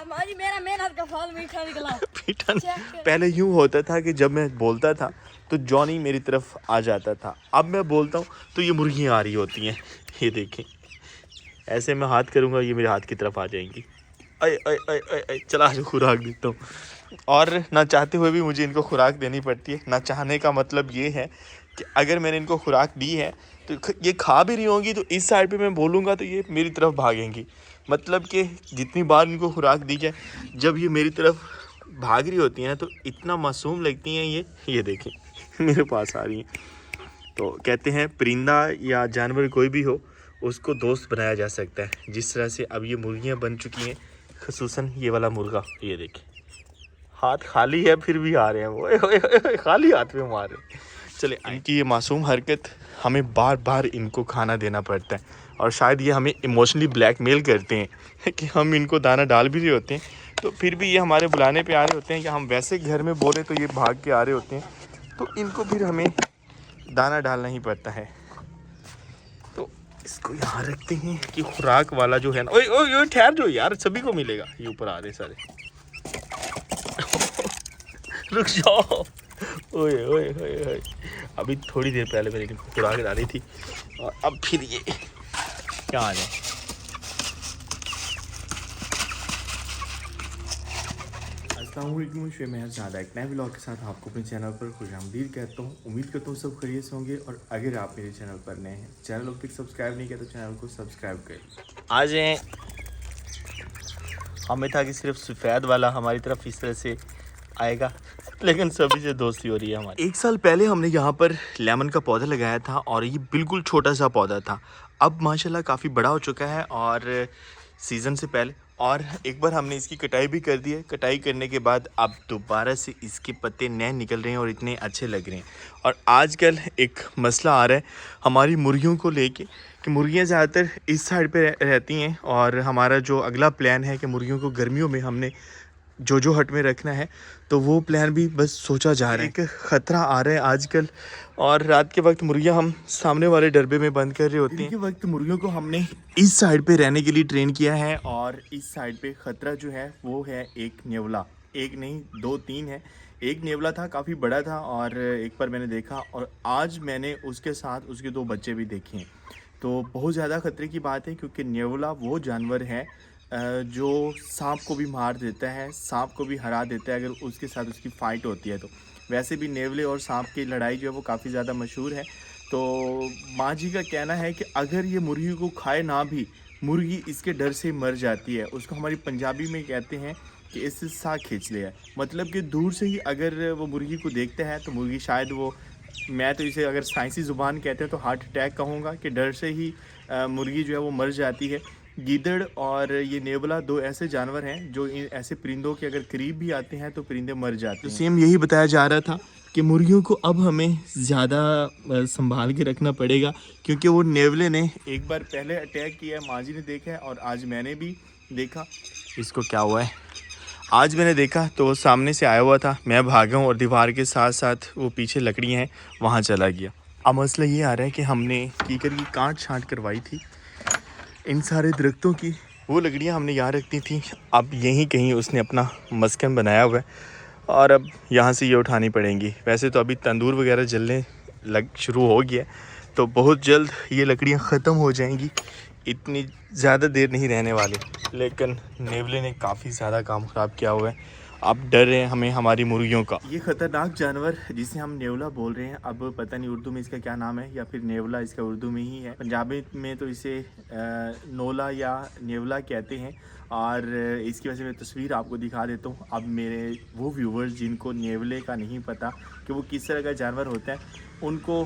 माजी मेरा मेहनत का फल मीठा निकला। मीठा पहले यूं होता था कि जब मैं बोलता था तो जॉनी मेरी तरफ आ जाता था, अब मैं बोलता हूँ तो ये मुर्गियाँ आ रही होती हैं। ये देखें, ऐसे मैं हाथ करूँगा ये मेरे हाथ की तरफ आ जाएंगी। अय अय अय अय अय, चला जो खुराक देता हूँ। और ना चाहते हुए भी मुझे इनको खुराक देनी पड़ती है। ना चाहने का मतलब ये है कि अगर मैंने इनको खुराक दी है तो ये खा भी रही होंगी तो इस साइड पे मैं बोलूँगा तो ये मेरी तरफ भागेंगी। मतलब कि जितनी बार इनको खुराक दी जाए, जब ये मेरी तरफ भाग रही होती हैं तो इतना मासूम लगती हैं ये देखें मेरे पास आ रही हैं। तो कहते हैं परिंदा या जानवर कोई भी हो उसको दोस्त बनाया जा सकता है। जिस तरह से अब ये मुर्गियाँ बन चुकी हैं, ख़ुसूसन ये वाला मुर्गा, ये देखें हाथ खाली है फिर भी आ रहे हैं वो, ओए खाली हाथ में मार रहे हैं। चले, इनकी ये मासूम हरकत हमें बार बार इनको खाना देना पड़ता है और शायद ये हमें इमोशनली ब्लैकमेल करते हैं कि हम इनको दाना डाल भी रहे होते हैं तो फिर भी ये हमारे बुलाने पे आ रहे होते हैं। कि हम वैसे घर में बोले तो ये भाग के आ रहे होते हैं, तो इनको फिर हमें दाना डालना ही पड़ता है। तो इसको यहाँ रखते हैं कि खुराक वाला जो है ना, ओए ओए ओए ठहर जो यार, सभी को मिलेगा। ये ऊपर आ रहे सारे रुक जाओ। ओए ओए ओए ओए, अभी थोड़ी देर पहले मैंने इनको खुराक डाली थी और अब फिर ये क्या आ जाए। अस्सलामुअलैकुम, मैं ज़्यादा एक नए व्लॉग के साथ आपको अपने चैनल पर खुशामदीद कहता हूँ। उम्मीद करता हूँ सब खैरियत से होंगे। और अगर आप मेरे चैनल पर नए हैं, चैनल अभी तक सब्सक्राइब नहीं किया तो चैनल को सब्सक्राइब करें। आज हमें था कि सिर्फ सफ़ेद वाला हमारी तरफ इस तरह से आएगा, लेकिन सभी से दोस्ती हो रही है हमारी। 1 साल पहले हमने यहाँ पर लेमन का पौधा लगाया था और ये बिल्कुल छोटा सा पौधा था। अब माशाल्लाह काफ़ी बड़ा हो चुका है और सीज़न से पहले, और एक बार हमने इसकी कटाई भी कर दी है। कटाई करने के बाद अब दोबारा से इसके पत्ते नए निकल रहे हैं और इतने अच्छे लग रहे हैं। और आजकल एक मसला आ रहा है हमारी मुर्गियों को लेके कि मुर्गियाँ ज़्यादातर इस साइड पे रहती हैं और हमारा जो अगला प्लान है कि मुर्गियों को गर्मियों में हमने जो हट में रखना है, तो वो प्लान भी बस सोचा जा रहा है। एक ख़तरा आ रहा है आजकल, और रात के वक्त मुर्गियाँ हम सामने वाले डरबे में बंद कर रहे होते हैं। दिन के वक्त मुर्गियों को हमने इस साइड पे रहने के लिए ट्रेन किया है और इस साइड पे ख़तरा जो है वो है एक नेवला। एक नहीं 2-3 है। एक नेवला था, काफ़ी बड़ा था और एक बार मैंने देखा और आज मैंने उसके साथ उसके 2 बच्चे भी देखे हैं। तो बहुत ज़्यादा ख़तरे की बात है क्योंकि नेवला वो जानवर है जो सांप को भी मार देता है, सांप को भी हरा देता है अगर उसके साथ उसकी फ़ाइट होती है तो। वैसे भी नेवले और सांप की लड़ाई जो है वो काफ़ी ज़्यादा मशहूर है। तो माँ जी का कहना है कि अगर ये मुर्गी को खाए ना भी, मुर्गी इसके डर से मर जाती है। उसको हमारी पंजाबी में कहते हैं कि इससे साग खींच लिया है। मतलब कि दूर से ही अगर वो मुर्गी को देखता है तो मुर्गी शायद वो, मैं तो इसे अगर साइंसी ज़ुबान कहते हैं तो हार्ट अटैक कहूँगा कि डर से ही मुर्गी जो है वो मर जाती है। गीदड़ और ये नेवला 2 ऐसे जानवर हैं जो इन ऐसे परिंदों के अगर करीब भी आते हैं तो परिंदे मर जाते हैं। तो सेम यही बताया जा रहा था कि मुर्गियों को अब हमें ज़्यादा संभाल के रखना पड़ेगा क्योंकि वो नेवले ने एक बार पहले अटैक किया है, माँ जी ने देखा है और आज मैंने भी देखा। इसको क्या हुआ है, आज मैंने देखा तो वो सामने से आया हुआ था, मैं भागा हूँ और दीवार के साथ साथ वो पीछे लकड़ियाँ हैं वहाँ चला गया। अब मसला ये आ रहा है कि हमने कीकर की काट छाँट करवाई थी इन सारे दरख्तों की, वो लकड़ियाँ हमने यहाँ रख दी थी। अब यहीं कहीं उसने अपना मस्कन बनाया हुआ है और अब यहाँ से ये उठानी पड़ेंगी। वैसे तो अभी तंदूर वगैरह जलने शुरू हो गया है, तो बहुत जल्द ये लकड़ियाँ ख़त्म हो जाएंगी, इतनी ज़्यादा देर नहीं रहने वाली। लेकिन नेवले ने काफ़ी ज़्यादा काम ख़राब किया हुआ है। अब डर है हमें हमारी मुर्गियों का। ये ख़तरनाक जानवर जिसे हम नेवला बोल रहे हैं, अब पता नहीं उर्दू में इसका क्या नाम है या फिर नेवला इसका उर्दू में ही है। पंजाबी में तो इसे नोला या नेवला कहते हैं। और इसकी वजह से मैं तस्वीर आपको दिखा देता हूँ। अब मेरे वो व्यूवर्स जिनको नेवले का नहीं पता कि वो किस तरह का जानवर होता है, उनको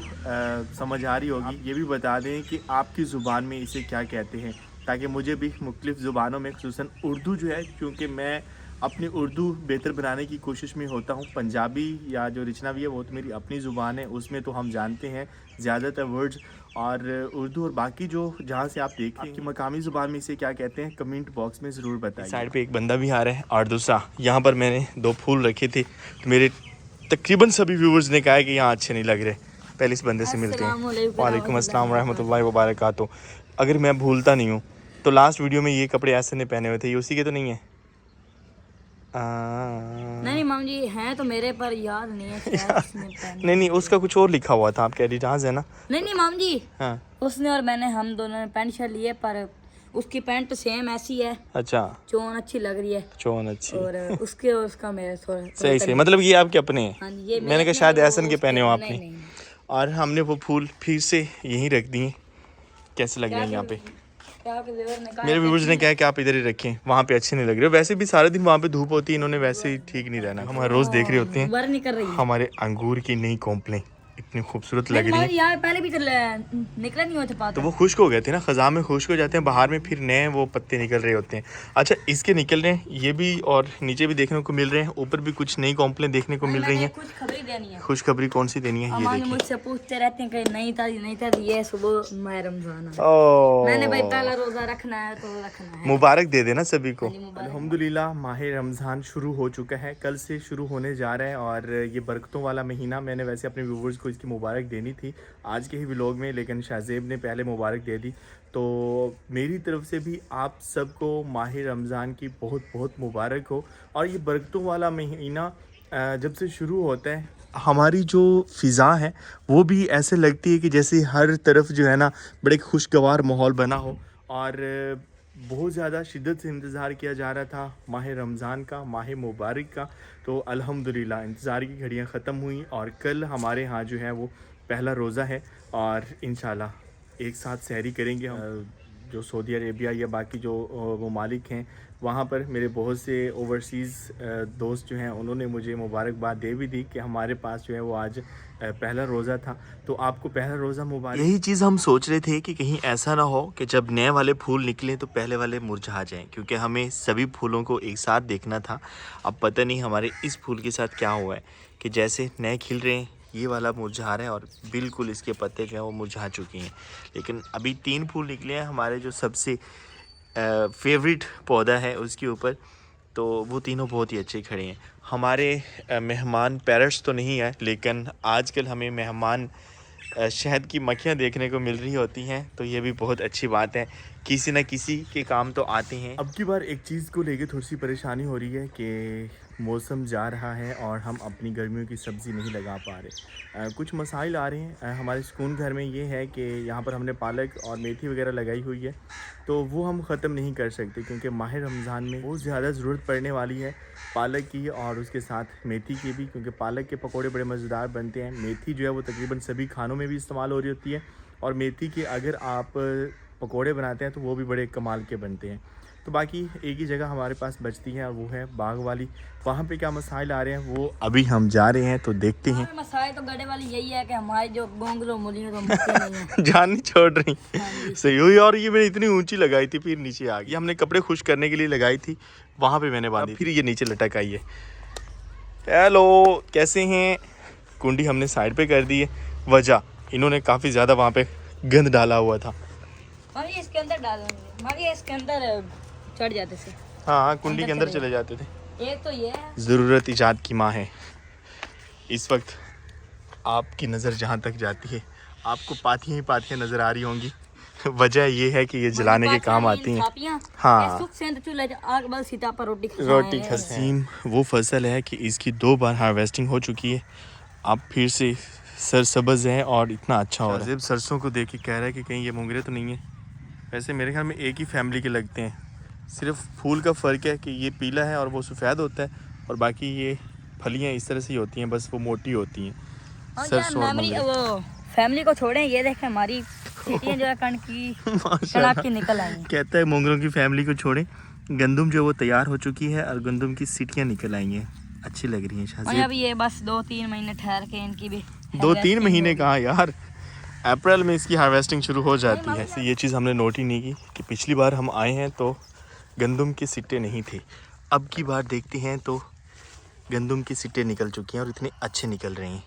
समझ आ रही होगी। ये भी बता दें कि आपकी ज़ुबान में इसे क्या कहते हैं, ताकि मुझे भी मुख्तलिफ़ ज़ुबानों में, खुसूसन उर्दू जो है, क्योंकि मैं अपनी उर्दू बेहतर बनाने की कोशिश में होता हूँ। पंजाबी या जो रिचनावी है वो तो मेरी अपनी ज़ुबान है, उसमें तो हम जानते हैं ज़्यादातर वर्ड्स। और उर्दू और बाकी जो जहाँ से आप देख रहे हैं कि मकामी ज़ुबान में इसे क्या कहते हैं, कमेंट बॉक्स में ज़रूर बताइए। साइड पे एक बंदा भी आ रहा है और दूसरा यहाँ पर मैंने 2 फूल रखे थे तो मेरे तकरीबन सभी व्यूवर्स ने कहा है कि यहाँ अच्छे नहीं लग रहे। पहले इस बंदे से मिलते हैं। वालेकुम अस्सलाम रहमतुल्लाहि व बरकातुहू। अगर मैं भूलता नहीं हूँ तो लास्ट वीडियो में ये कपड़े ऐसे ने पहने हुए थे, ये उसी के तो नहीं है? नहीं माम जी हैं तो मेरे पर याद नहीं है शायद उसने पहने। नहीं उसका कुछ और लिखा हुआ था, आपके एडिडास है ना? नहीं माम जी, हाँ उसने और मैंने हम दोनों ने पैंट शर्ट लिए, पर उसकी पैंट सेम ऐसी है। अच्छा, चोन अच्छी लग रही है, चोन अच्छी और उसके और उसका मेरे थोड़ा सही सही, मतलब ये आपके अपने हैं। हाँ जी, ये मैंने कहा अपने शायद और एहसन के उसके- पहने हो नहीं, आपने। नहीं। और हमने वो फूल फिर से यहीं रख दिए। कैसे लग रहे हैं यहाँ पे? क्या आपके देवर ने कहा मेरे व्यूवर्स ने कहा कि आप इधर ही रखें, वहाँ पे अच्छे नहीं लग रहे। वैसे भी सारा दिन वहाँ पे धूप होती है, इन्होंने वैसे ही ठीक नहीं रहना। हम हर रोज देख रहे होते हैं वर नहीं कर रही है। हमारे अंगूर की नई कॉम्प्लें इतनी खूबसूरत लग नहीं, रही है। माम, यहाँ पहले भी तो निकला नहीं हुआ था पाता। तो वो खुश्क हो गए थे ना, खज़ां में खुश्क हो जाते हैं, बाहर में फिर नए वो पत्ते निकल रहे होते हैं। अच्छा, इसके निकल रहे हैं ये भी, और नीचे भी देखने को मिल रहे हैं, ऊपर भी कुछ नई कॉम्प्लें देखने को मिल रही हैं। कुछ खबरें देनी है। खुशखबरी कौन सी देनी है? ये अमान देखिए। मुझसे पूछते रहते हैं कि नहीं था ये सुबह माह रमजान है। ओह, मैंने भाई पहला रोजा रखना है तो रखना है। मुबारक दे देना सभी को। मुबारक। अल्हम्दुलिल्लाह माह रमज़ान शुरू हो चुका है, कल से शुरू होने जा रहा है, और ये बरकतों वाला महीना। मैंने वैसे अपने व्यूवर्स को इसकी मुबारक देनी थी आज के ही व्लॉग में, लेकिन शाहजेब ने पहले मुबारक दे दी। तो मेरी तरफ से भी आप सबको माह रमज़ान की बहुत बहुत मुबारक हो। और ये बरकतों वाला महीना जब से शुरू होता है, हमारी जो फ़िज़ा है वो भी ऐसे लगती है कि जैसे हर तरफ जो है ना बड़े खुशगवार माहौल बना हो, और बहुत ज़्यादा शिद्दत से इंतज़ार किया जा रहा था माह रमज़ान का, माह मुबारक का। तो अल्हम्दुलिल्लाह इंतज़ार की घड़ियाँ ख़त्म हुई, और कल हमारे यहाँ जो है वो पहला रोज़ा है, और इंशाल्लाह एक साथ सहरी करेंगे हम। जो सऊदी अरेबिया या बाकी जो ममालिक हैं वहाँ पर मेरे बहुत से ओवरसीज़ दोस्त जो हैं उन्होंने मुझे मुबारकबाद दे भी दी कि हमारे पास जो है वो आज पहला रोज़ा था। तो आपको पहला रोज़ा मुबारक। यही चीज़ हम सोच रहे थे कि कहीं ऐसा ना हो कि जब नए वाले फूल निकलें तो पहले वाले मुरझा जाएं, क्योंकि हमें सभी फूलों को एक साथ देखना था। अब पता नहीं हमारे इस फूल के साथ क्या हुआ है कि जैसे नए खिल रहे हैं ये वाला मुरझा रहा है, और बिल्कुल इसके पत्ते जो हैं वो मुरझा चुके हैं। लेकिन अभी 3 फूल निकले हैं हमारे जो सबसे फेवरेट पौधा है उसके ऊपर, तो वो तीनों बहुत ही अच्छे खड़े हैं। हमारे मेहमान पैरट्स तो नहीं है, लेकिन आजकल हमें मेहमान शहद की मक्खियाँ देखने को मिल रही होती हैं, तो ये भी बहुत अच्छी बात है, किसी न किसी के काम तो आते हैं। अब की बार एक चीज़ को लेके थोड़ी सी परेशानी हो रही है कि मौसम जा रहा है और हम अपनी गर्मियों की सब्ज़ी नहीं लगा पा रहे। कुछ मसाइल आ रहे हैं। हमारे सुकून घर में ये है कि यहाँ पर हमने पालक और मेथी वगैरह लगाई हुई है, तो वो हम ख़त्म नहीं कर सकते, क्योंकि माह रमज़ान में बहुत ज़्यादा ज़रूरत पड़ने वाली है पालक की, और उसके साथ मेथी की भी, क्योंकि पालक के पकोड़े बड़े मज़ेदार बनते हैं। मेथी जो है वो तकरीबन सभी खानों में भी इस्तेमाल हो रही होती है, और मेथी के अगर आप पकोड़े बनाते हैं तो वो भी बड़े कमाल के बनते हैं। तो बाकी एक ही जगह हमारे पास बचती है, और वो है बाग वाली। वहाँ पे क्या मसाइल आ रहे हैं वो अभी हम जा रहे हैं तो देखते हैं। मसाइल तो गड़े वाली यही है कि हमारी जो गोंगलो मूली तो नहीं है। जान नहीं छोड़ रही। सही हुई। और ये मैंने इतनी ऊंची लगाई थी, फिर नीचे आ गई। हमने कपड़े खुश करने के लिए लगाई थी, वहाँ पे मैंने बांधी, फिर ये नीचे लटक आई है। हेलो, कैसे हैं? कुंडी हमने साइड पे कर दी है, वजह इन्होंने काफ़ी ज़्यादा वहाँ पे गंद डाला हुआ था। मारिए इसके अंदर डालेंगे, मारिए इसके अंदर चढ़ जाते थे। हाँ, कुंडी के अंदर चले जाते थे। एक तो ये है, ज़रूरत ईजाद की माँ है। इस वक्त आपकी नज़र जहाँ तक जाती है आपको पाथियाँ ही पाथियाँ नज़र आ रही होंगी। वजह ये है कि ये जलाने के काम आती हैं। हाँ, रोटी खसीम वो फसल है कि इसकी 2 बार हार्वेस्टिंग हो चुकी है, अब फिर से सरसब्ज़ है और इतना अच्छा हो रहा है। सरसों को देख के कह रहा है कि कहीं ये मोंगरे तो नहीं है। वैसे मेरे ख्याल में एक ही फैमिली के लगते हैं, सिर्फ फूल का फ़र्क है कि ये पीला है और वो सफ़ेद होता है, और बाकी ये फलियाँ इस तरह से ही होती हैं, बस वो मोटी होती हैं। सरसों और मोंगरे। वो फैमिली को छोड़ें, ये देखें हमारी सीटियां जो है कण की निकल आई। कहता है मोंगरों की फैमिली को छोड़ें, गंदम जो वो तैयार हो चुकी है और गंदम की सीटियाँ निकल आई हैं, अच्छी लग रही हैं। शायद अभी ये बस 2-3 महीने ठहर के इनकी भी 2-3 महीने कहाँ यार, अप्रैल में इसकी हार्वेस्टिंग शुरू हो जाती है। ये चीज़ हमने नोट ही नहीं की कि पिछली बार हम आए हैं तो गंदम के सिट्टे नहीं थे, अब की बार देखते हैं तो गंदम के सिट्टे निकल चुके हैं और इतने अच्छे निकल रहे हैं।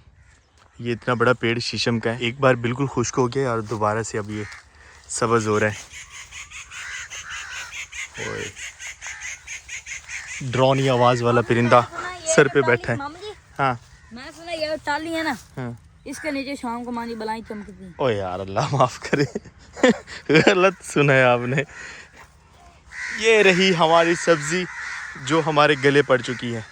ये इतना बड़ा पेड़ शीशम का है, एक बार बिल्कुल खुश्क हो गया और दोबारा से अब ये सब्ज़ हो रहा है। ड्रोनी आवाज़ वाला परिंदा सर पे बैठा है। हाँ, मैं सुना ये टाली है ना, हाँ, इसके नीचे शाम को मानी बलाई चमकती। ओ यार अल्लाह माफ़ करे, गलत सुना है आपने। ये रही हमारी सब्ज़ी जो हमारे गले पड़ चुकी है।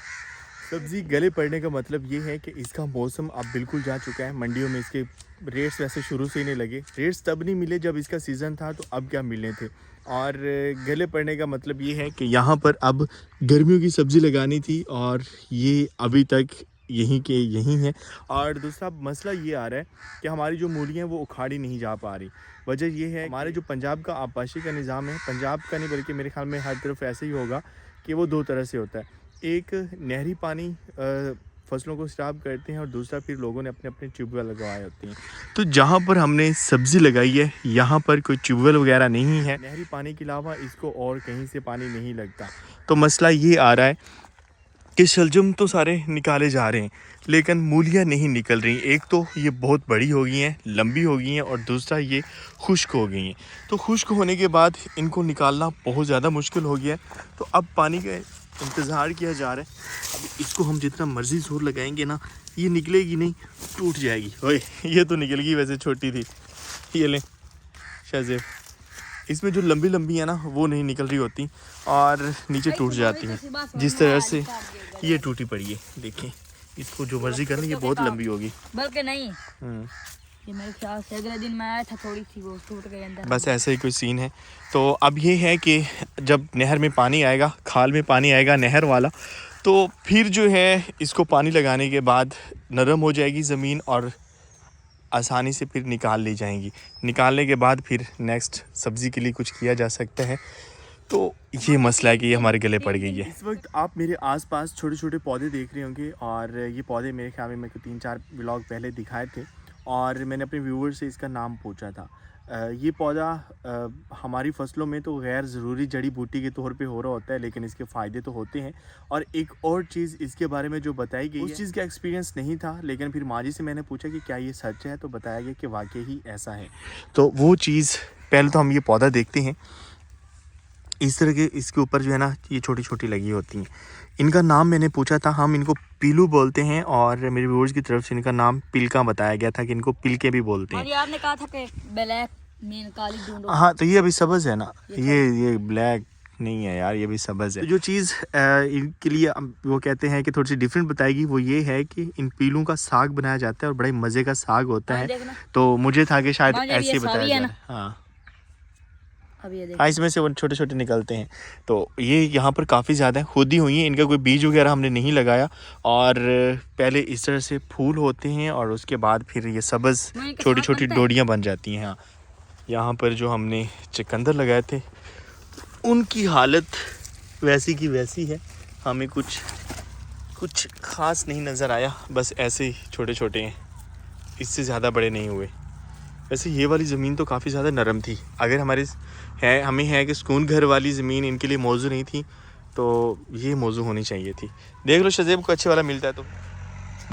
सब्ज़ी गले पड़ने का मतलब ये है कि इसका मौसम अब बिल्कुल जा चुका है। मंडियों में इसके रेट्स वैसे शुरू से ही नहीं लगे। रेट्स तब नहीं मिले जब इसका सीज़न था, तो अब क्या मिलने थे। और गले पड़ने का मतलब ये है कि यहाँ पर अब गर्मियों की सब्ज़ी लगानी थी और ये अभी तक यहीं के यहीं है। और दूसरा मसला ये आ रहा है कि हमारी जो मूलियाँ हैं वो उखाड़ी नहीं जा पा रही। वजह ये है हमारे जो पंजाब का आबपाशी का निज़ाम है, पंजाब का नहीं बल्कि मेरे ख्याल में हर तरफ ऐसे ही होगा कि वो दो तरह से होता है। एक नहरी पानी फसलों को स्टार्व करते हैं और दूसरा फिर लोगों ने अपने अपने ट्यूबवेल लगवाए होते हैं। तो जहाँ पर हमने सब्ज़ी लगाई है यहाँ पर कोई ट्यूबवेल वगैरह नहीं है। नहरी पानी के अलावा इसको और कहीं से पानी नहीं लगता। तो मसला ये आ रहा है कि शलजम तो सारे निकाले जा रहे हैं लेकिन मूलियाँ नहीं निकल रही। एक तो ये बहुत बड़ी हो गई हैं, लंबी हो गई हैं, और दूसरा ये खुश्क हो गई हैं। तो खुश्क होने के बाद इनको निकालना बहुत ज़्यादा मुश्किल हो गया है। तो अब पानी का इंतज़ार किया जा रहा है। अब इसको हम जितना मर्ज़ी जोर लगाएंगे ना, ये निकलेगी नहीं, टूट जाएगी। ओए ये तो निकल गई, वैसे छोटी थी। ये लें शाहज़ेब, इसमें जो लंबी लंबी है ना वो नहीं निकल रही होती और नीचे टूट जाती हैं। जिस तरह से ये टूटी पड़ी है, देखें। इसको जो मर्जी करनी, ये बहुत लंबी होगी। बल्कि नहीं, ये मेरे ख्याल से अगले दिन मैं आया था, थोड़ी सी वो टूट गई अंदर। बस ऐसा ही कोई सीन है। तो अब ये है कि जब नहर में पानी आएगा, खाल में पानी आएगा नहर वाला, तो फिर जो है इसको पानी लगाने के बाद नरम हो जाएगी ज़मीन और आसानी से फिर निकाल ली जाएंगी। निकालने के बाद फिर नेक्स्ट सब्ज़ी के लिए कुछ किया जा सकता है। तो ये मसला है कि ये हमारे गले पड़ गई है। इस वक्त आप मेरे आसपास छोटे छोटे पौधे देख रहे होंगे और ये पौधे मेरे ख्याल में मेरे को 3-4 व्लॉग पहले दिखाए थे और मैंने अपने व्यूवर से इसका नाम पूछा था। ये पौधा हमारी फसलों में तो गैर ज़रूरी जड़ी बूटी के तौर पे हो रहा होता है, लेकिन इसके फ़ायदे तो होते हैं। और एक और चीज़ इसके बारे में जो बताई गई, उस चीज़ का एक्सपीरियंस नहीं था, लेकिन फिर माँ जी से मैंने पूछा कि क्या ये सच है, तो बताया गया कि वाकई ही ऐसा है। तो वो चीज़, पहले तो हम ये पौधा देखते हैं। इस तरह के इसके ऊपर जो है ना ये छोटी छोटी लगी होती हैं। इनका नाम मैंने पूछा था, हम इनको पीलू बोलते हैं और मेरे व्यूअर्स की तरफ से इनका नाम पिलका बताया गया था कि इनको पिलके भी बोलते हैं। आपने कहा था कि ब्लैक मेन काली ढूंढो। हाँ, तो ये अभी सब्ज़ है ना, ये ब्लैक नहीं है यार, ये भी सब्ज़ है। तो जो चीज़ इनके लिए वो कहते हैं कि थोड़ी सी डिफरेंट बताएगी, वो ये है कि इन पीलू का साग बनाया जाता है और बड़े मज़े का साग होता है। तो मुझे था कि शायद ऐसे बताया जाए। हाँ, हाँ, इसमें से वो छोटे छोटे निकलते हैं। तो ये यहाँ पर काफ़ी ज़्यादा खुदी हुई हैं, इनका कोई बीज वगैरह हमने नहीं लगाया। और पहले इस तरह से फूल होते हैं और उसके बाद फिर ये सब्ज़ छोटी छोटी डोरियाँ बन जाती हैं। हाँ, यहाँ पर जो हमने चुकंदर लगाए थे उनकी हालत वैसी की वैसी है। हमें कुछ ख़ास नहीं नज़र आया, बस ऐसे ही छोटे छोटे हैं, इससे ज़्यादा बड़े नहीं हुए। वैसे ये वाली ज़मीन तो काफ़ी ज़्यादा नरम थी। अगर हमें है कि सुकून घर वाली ज़मीन इनके लिए मौजू नहीं थी, तो ये मौजू होनी चाहिए थी। देख लो शाहज़ेब को अच्छे वाला मिलता है। तो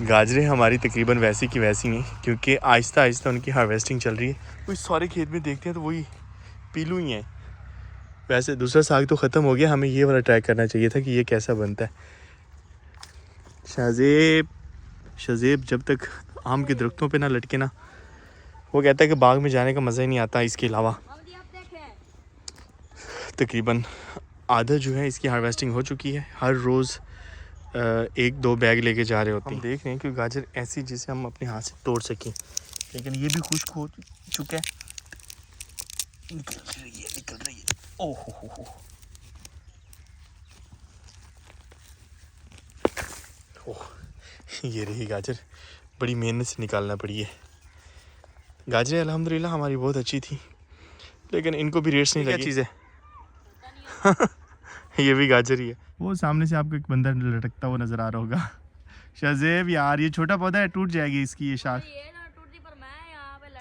गाजरें हमारी तकरीबन वैसी की वैसी हैं, क्योंकि आहिस्ता आहिस्ता उनकी हार्वेस्टिंग चल रही है। कोई सारे खेत में देखते हैं तो वही पीलू ही हैं। वैसे दूसरा साग तो ख़त्म हो गया, हमें ये वाला ट्राई करना चाहिए था कि ये कैसा बनता है। शाहज़ेब जब तक आम के दरख्तों पे ना लटके ना, वो कहता है कि बाग में जाने का मज़ा ही नहीं आता। इसके अलावा तकरीबन आधा जो है इसकी हार्वेस्टिंग हो चुकी है। हर रोज़ 1-2 बैग लेके जा रहे होते हैं। हम देख रहे हैं कि गाजर ऐसी जिसे हम अपने हाथ से तोड़ सकें, लेकिन ये भी खुश्क हो चुका है। निकल रही है। ओह ओह, ये रही गाजर, बड़ी मेहनत से निकालना पड़ी है। गाजरें अल्हम्दुलिल्लाह हमारी बहुत अच्छी थी, लेकिन इनको भी रेट्स नहीं लगे। क्या चीज़ है? ये भी गाजर ही है। वो सामने से आपको एक बंदा लटकता हुआ नज़र आ रहा होगा। शाहज़ेब यार, ये छोटा पौधा है, टूट जाएगी इसकी ये शाख।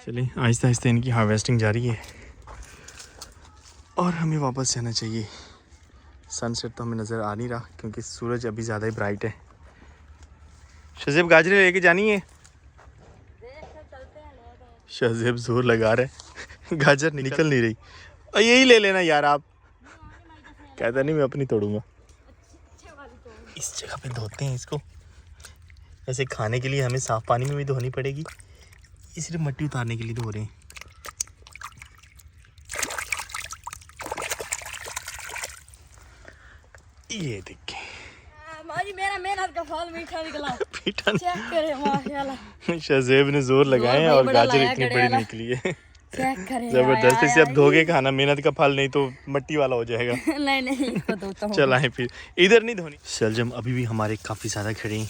चलिए आहिस्ता आहिस्ता इनकी हार्वेस्टिंग जारी है और हमें वापस जाना चाहिए। सनसेट तो हमें नज़र आ नहीं रहा क्योंकि सूरज अभी ज़्यादा ही ब्राइट है। शाहज़ेब गाजरें लेके जानी है। शाहज़ेब जोर लगा रहा है, गाजर निकल नहीं रही। और यही ले लेना यार आप। कहता नहीं मैं अपनी तोड़ूंगा। इस जगह पे धोते हैं इसको। वैसे खाने के लिए हमें साफ़ पानी में भी धोनी पड़ेगी, ये सिर्फ मिट्टी उतारने के लिए धो रहे हैं। ये देखिए माजी मेरा मेहनत का फल मीठा निकला। पीठा चेक करे माशाल्लाह। शहजेब ने जोर लगाए भाई और बड़ा गाजर लाया इतनी गड़े बड़ी वाला। निकली है। चेक करे जबरदस्त। इसे अब धोगे खाना, मेहनत का फल नहीं तो मट्टी वाला हो जाएगा। नहीं नहीं इसको धोता हूँ। चल आए फिर, इधर नहीं धोनी। शलजम अभी भी हमारे काफी ज्यादा खड़े हैं।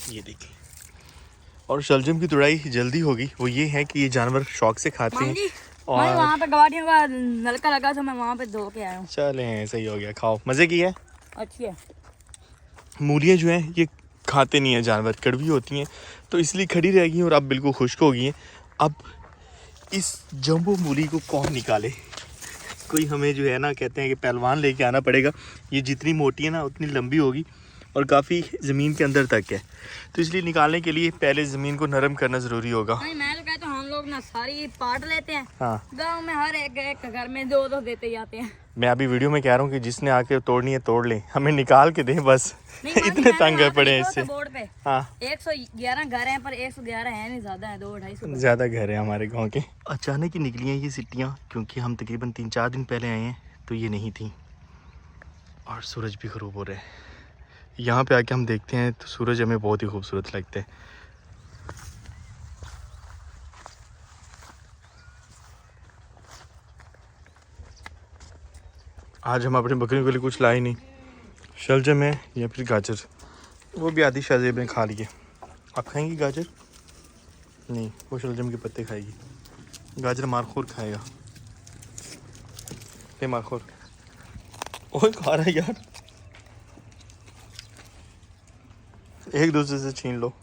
ये देखिए, और शलजम की तुड़ाई जल्दी होगी। वो ये है कि ये जानवर शौक से खाते हैं। माजी और वहाँ पे गवाडियों का नलका लगा था, मैं वहाँ पे धो के आया हूँ। चले सही हो गया, खाओ, मजे की है। अच्छी है। मूलियाँ जो हैं ये खाते नहीं है जानवर, कड़वी होती हैं, तो इसलिए खड़ी रहेगी और अब बिल्कुल खुश्क हो गई हैं। अब इस जंबो मूली को कौन निकाले? कोई हमें जो है ना कहते हैं कि पहलवान लेके आना पड़ेगा। ये जितनी मोटी है ना उतनी लंबी होगी और काफ़ी ज़मीन के अंदर तक है, तो इसलिए निकालने के लिए पहले ज़मीन को नरम करना ज़रूरी होगा। नहीं मैं तो कहता हूँ हम लोग ना सारी पाट लेते हैं। हाँ, गांव में हर एक घर में दो दो देते जाते हैं। मैं अभी वीडियो में कह रहा हूँ कि जिसने आके तोड़नी है तोड़ ले, हमें निकाल के दें बस। नहीं, माजी, इतने मैंने तंग वहाँ पे पड़े हैं लिखा इससे। था बोर्ड पे हाँ 111 घर हैं, पर 111 है नहीं, ज्यादा है, 200-250। ज़्यादा घर है हमारे गांव के। अचानक ही निकली हैं ये सिट्टियाँ, क्योंकि हम तकरीबन 3-4 दिन पहले आए हैं तो ये नहीं थी और सूरज भी ग़रूब हो रहा है। यहाँ पे आके हम देखते हैं तो सूरज हमें बहुत ही खूबसूरत लगता है। आज हम अपने बकरियों के लिए कुछ लाए नहीं, शलजम है या फिर गाजर, वो भी आधी शहजेब ने खा लिए। आप खाएंगी गाजर? नहीं, वो शलजम के पत्ते खाएगी। गाजर मारखोर खाएगा। ये मारखोर ओए खा रहा है यार, एक दूसरे से छीन लो।